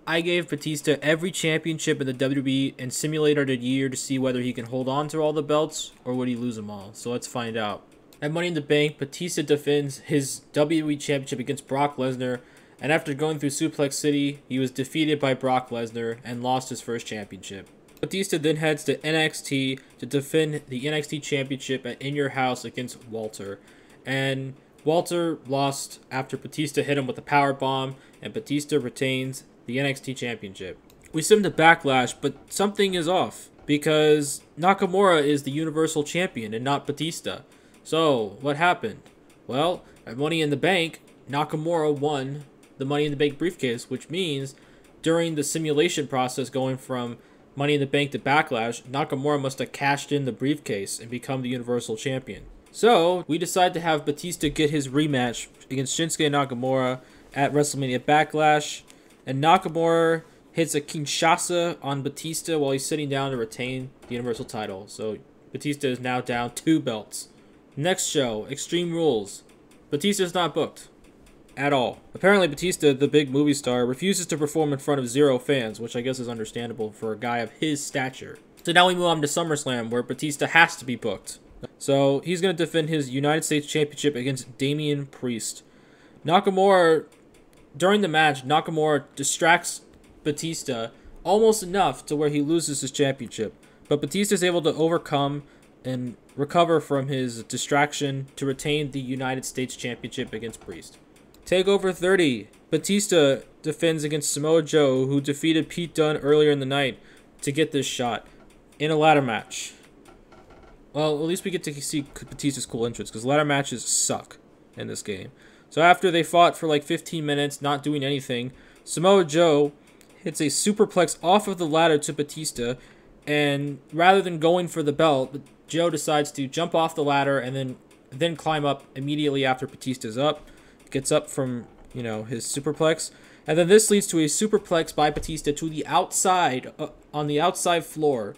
I gave Batista every championship in the WWE and simulated a year to see whether he can hold on to all the belts or would he lose them all. So let's find out. At Money in the Bank, Batista defends his WWE Championship against Brock Lesnar, and after going through Suplex City, he was defeated by Brock Lesnar and lost his first championship. Batista then heads to NXT to defend the NXT Championship at In Your House against Walter, and Walter lost after Batista hit him with a power bomb, and Batista retains the NXT Championship. We send to Backlash, but something is off because Nakamura is the Universal Champion and not Batista. So, what happened? Well, at Money in the Bank, Nakamura won the Money in the Bank briefcase, which means during the simulation process going from Money in the Bank to Backlash, Nakamura must have cashed in the briefcase and become the Universal Champion. So, we decide to have Batista get his rematch against Shinsuke Nakamura at WrestleMania Backlash, and Nakamura hits a Kinshasa on Batista while he's sitting down to retain the Universal title. So, Batista is now down 2 belts. Next show, Extreme Rules. Batista is not booked at all. Apparently, Batista, the big movie star, refuses to perform in front of 0 fans, which I guess is understandable for a guy of his stature. So now we move on to SummerSlam, where Batista has to be booked. So he's going to defend his United States Championship against Damian Priest. Nakamura, during the match, Nakamura distracts Batista almost enough to where he loses his championship. But Batista is able to overcome and recover from his distraction to retain the United States Championship against Priest. Takeover 30. Batista defends against Samoa Joe, who defeated Pete Dunne earlier in the night to get this shot in a ladder match. Well, at least we get to see Batista's cool entrance, because ladder matches suck in this game. So after they fought for like 15 minutes, not doing anything, Samoa Joe hits a superplex off of the ladder to Batista, and rather than going for the belt, Joe decides to jump off the ladder and then climb up immediately after Batista's up. Gets up from, his superplex. And then this leads to a superplex by Batista to the outside, on the outside floor.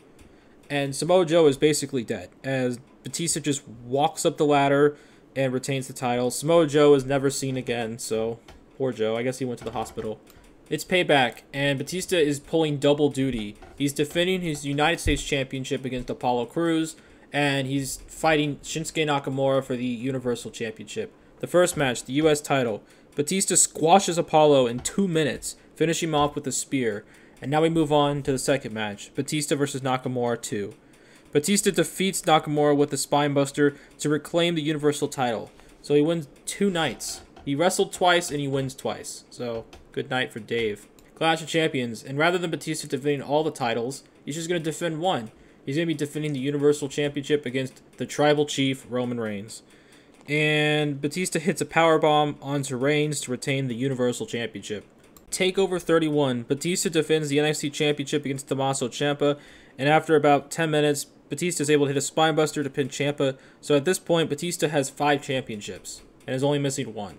And Samoa Joe is basically dead, as Batista just walks up the ladder and retains the title. Samoa Joe is never seen again, so poor Joe. I guess he went to the hospital. It's Payback, and Batista is pulling double duty. He's defending his United States Championship against Apollo Crews, and he's fighting Shinsuke Nakamura for the Universal Championship. The first match, the U.S. title. Batista squashes Apollo in 2 minutes, finishing him off with a spear. And now we move on to the second match, Batista versus Nakamura 2. Batista defeats Nakamura with a spinebuster to reclaim the Universal title. So he wins 2 nights. He wrestled twice and he wins twice. So, good night for Dave. Clash of Champions. And rather than Batista defending all the titles, he's just going to defend one. He's going to be defending the Universal Championship against the Tribal Chief, Roman Reigns. And Batista hits a powerbomb onto Reigns to retain the Universal Championship. Takeover 31. Batista defends the NXT Championship against Tommaso Ciampa, and after about 10 minutes, Batista is able to hit a spinebuster to pin Ciampa. So at this point, Batista has 5 championships and is only missing 1.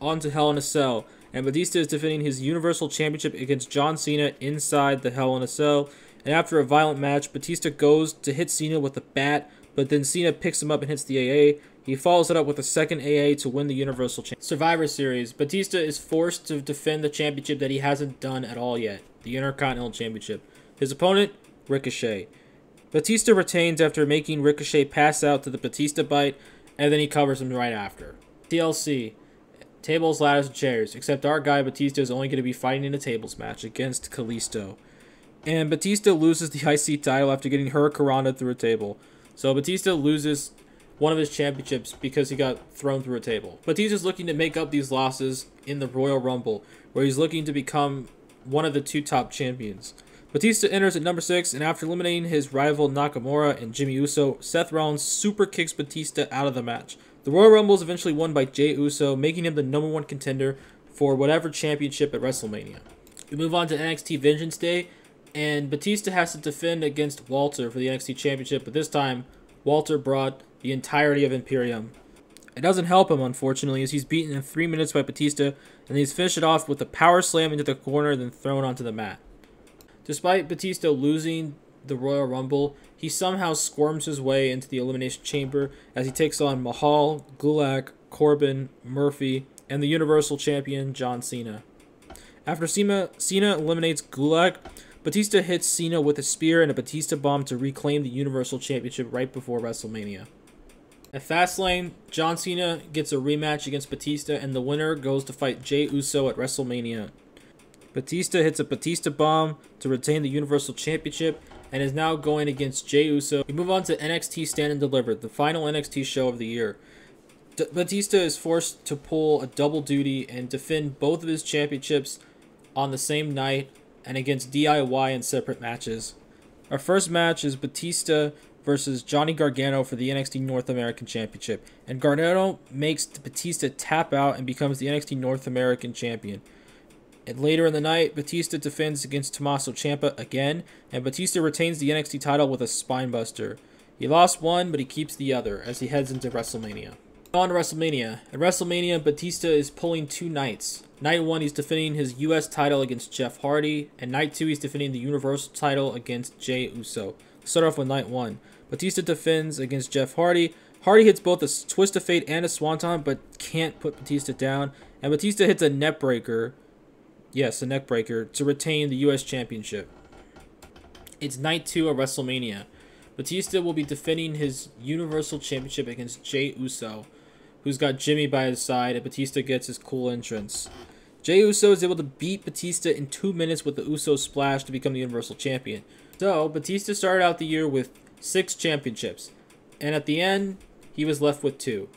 On to Hell in a Cell, and Batista is defending his Universal Championship against John Cena inside the Hell in a Cell. And after a violent match, Batista goes to hit Cena with a bat, but then Cena picks him up and hits the AA. He follows it up with a second AA to win the Universal Championship. Survivor Series. Batista is forced to defend the championship that he hasn't done at all yet. The Intercontinental Championship. His opponent, Ricochet. Batista retains after making Ricochet pass out to the Batista bite, and then he covers him right after. TLC. Tables, ladders, and chairs. Except our guy Batista is only going to be fighting in a tables match against Kalisto. And Batista loses the IC title after getting Hurricanrana through a table. So Batista loses one of his championships because he got thrown through a table. Batista's looking to make up these losses in the Royal Rumble, where he's looking to become one of the 2 top champions. Batista enters at number 6, and after eliminating his rival Nakamura and Jimmy Uso, Seth Rollins super kicks Batista out of the match. The Royal Rumble is eventually won by Jey Uso, making him the #1 contender for whatever championship at WrestleMania. We move on to NXT Vengeance Day, and Batista has to defend against Walter for the NXT Championship, but this time, Walter brought the entirety of Imperium. It doesn't help him, unfortunately, as he's beaten in 3 minutes by Batista, and he's finished it off with a power slam into the corner, then thrown onto the mat. Despite Batista losing the Royal Rumble, he somehow squirms his way into the Elimination Chamber as he takes on Mahal, Gulak, Corbin, Murphy, and the Universal Champion, John Cena. After Cena eliminates Gulak, Batista hits Cena with a spear and a Batista bomb to reclaim the Universal Championship right before WrestleMania. At Fastlane, John Cena gets a rematch against Batista, and the winner goes to fight Jey Uso at WrestleMania. Batista hits a Batista bomb to retain the Universal Championship and is now going against Jey Uso. We move on to NXT Stand and Deliver, the final NXT show of the year. Batista is forced to pull a double duty and defend both of his championships on the same night and against DIY in separate matches. Our first match is Batista versus Johnny Gargano for the NXT North American Championship, and Gargano makes Batista tap out and becomes the NXT North American Champion. And later in the night, Batista defends against Tommaso Ciampa again, and Batista retains the NXT title with a spinebuster. He lost one, but he keeps the other as he heads into WrestleMania. On to WrestleMania. At WrestleMania, Batista is pulling two nights. Night 1, he's defending his US title against Jeff Hardy, and Night 2, he's defending the Universal title against Jey Uso. Let's start off with Night 1. Batista defends against Jeff Hardy. Hardy hits both a Twist of Fate and a Swanton, but can't put Batista down. And Batista hits a neckbreaker. Yes, a neckbreaker to retain the US Championship. It's Night 2 of WrestleMania. Batista will be defending his Universal Championship against Jey Uso, who's got Jimmy by his side, and Batista gets his cool entrance. Jey Uso is able to beat Batista in 2 minutes with the Uso Splash to become the Universal Champion. So, Batista started out the year with 6 championships, and at the end, he was left with 2.